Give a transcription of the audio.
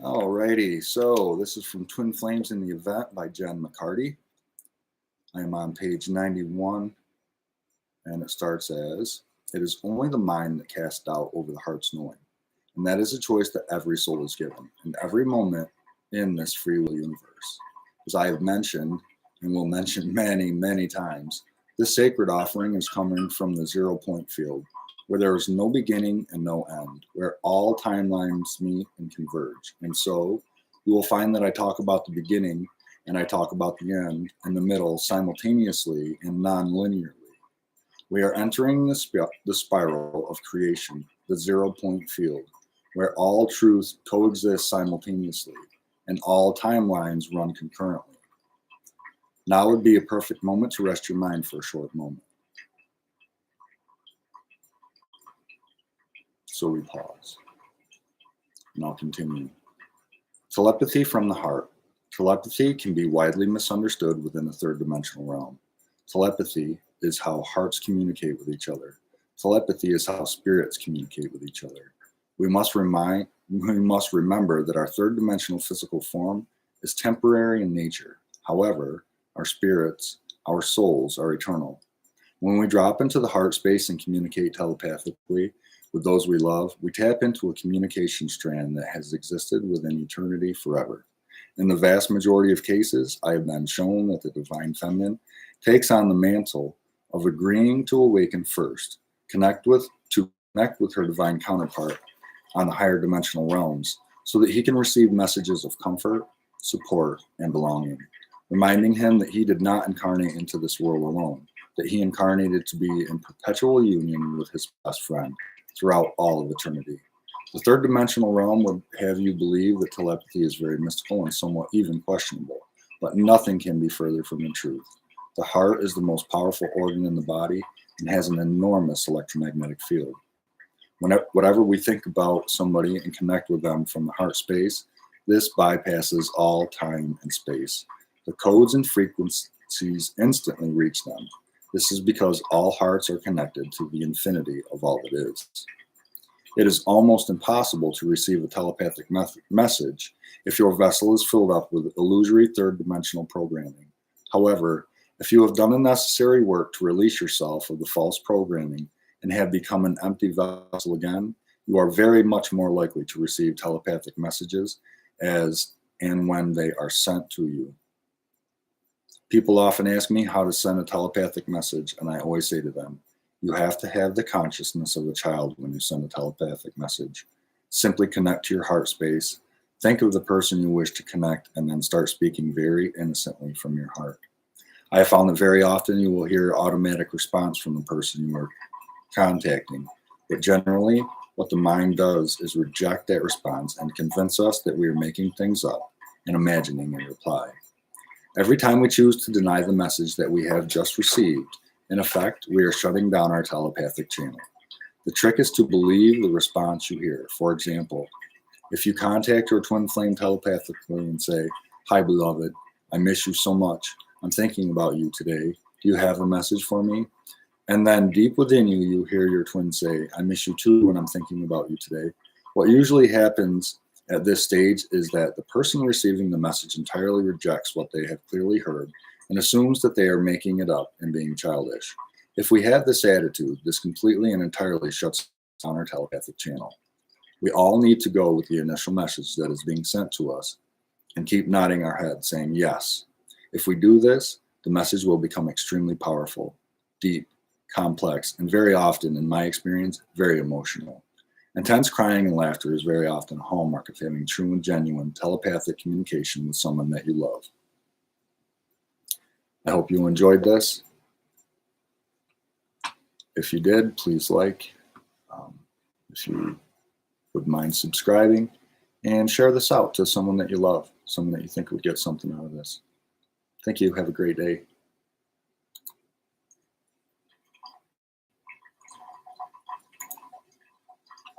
Alrighty, so this is from Twin Flames in the Event by McCarty. I am on page 91, and it starts as, "It is only the mind that casts doubt over the heart's knowing, and that is a choice that every soul is given, in every moment in this free will universe. As I have mentioned, and will mention many, many times, this sacred offering is coming from the 0 point field, where there is no beginning and no end, where all timelines meet and converge. And so you will find that I talk about the beginning and I talk about the end and the middle simultaneously and non-linearly. We are entering the spiral of creation, the 0 point field, where all truth coexists simultaneously and all timelines run concurrently. Now would be a perfect moment to rest your mind for a short moment." So we pause. And I'll continue. Telepathy from the heart. Telepathy can be widely misunderstood within the third dimensional realm. Telepathy is how hearts communicate with each other. Telepathy is how spirits communicate with each other. We must remember that our third dimensional physical form is temporary in nature. However, our spirits, our souls are eternal. When we drop into the heart space and communicate telepathically with those we love, we tap into a communication strand that has existed within eternity forever. In the vast majority of cases, I have been shown that the divine feminine takes on the mantle of agreeing to awaken first, connect with her divine counterpart on the higher dimensional realms, so that he can receive messages of comfort, support, and belonging, reminding him that he did not incarnate into this world alone, that he incarnated to be in perpetual union with his best friend throughout all of eternity. The third dimensional realm would have you believe that telepathy is very mystical and somewhat even questionable, but nothing can be further from the truth. The heart is the most powerful organ in the body and has an enormous electromagnetic field. Whatever we think about somebody and connect with them from the heart space, this bypasses all time and space. The codes and frequencies instantly reach them. This is because all hearts are connected to the infinity of all that is. It is almost impossible to receive a telepathic message if your vessel is filled up with illusory third dimensional programming. However, if you have done the necessary work to release yourself of the false programming and have become an empty vessel again, you are very much more likely to receive telepathic messages as and when they are sent to you. People often ask me how to send a telepathic message, and I always say to them, you have to have the consciousness of a child when you send a telepathic message. Simply connect to your heart space, think of the person you wish to connect, and then start speaking very innocently from your heart. I have found that very often you will hear automatic response from the person you are contacting, but generally what the mind does is reject that response and convince us that we are making things up and imagining a reply. Every time we choose to deny the message that we have just received, in effect, we are shutting down our telepathic channel. The trick is to believe the response you hear. For example, if you contact your twin flame telepathically and say, "Hi, beloved, I miss you so much. I'm thinking about you today. Do you have a message for me?" And then deep within you, you hear your twin say, "I miss you too when I'm thinking about you today." What usually happens at this stage is that the person receiving the message entirely rejects what they have clearly heard and assumes that they are making it up and being childish. If we have this attitude, this completely and entirely shuts down our telepathic channel. We all need to go with the initial message that is being sent to us and keep nodding our head saying yes. If we do this, the message will become extremely powerful, deep, complex, and very often, in my experience, very emotional. Intense crying and laughter is very often a hallmark of having true and genuine telepathic communication with someone that you love. I hope you enjoyed this. If you did, please like. If you would mind subscribing, and share this out to someone that you love, someone that you think would get something out of this. Thank you. Have a great day.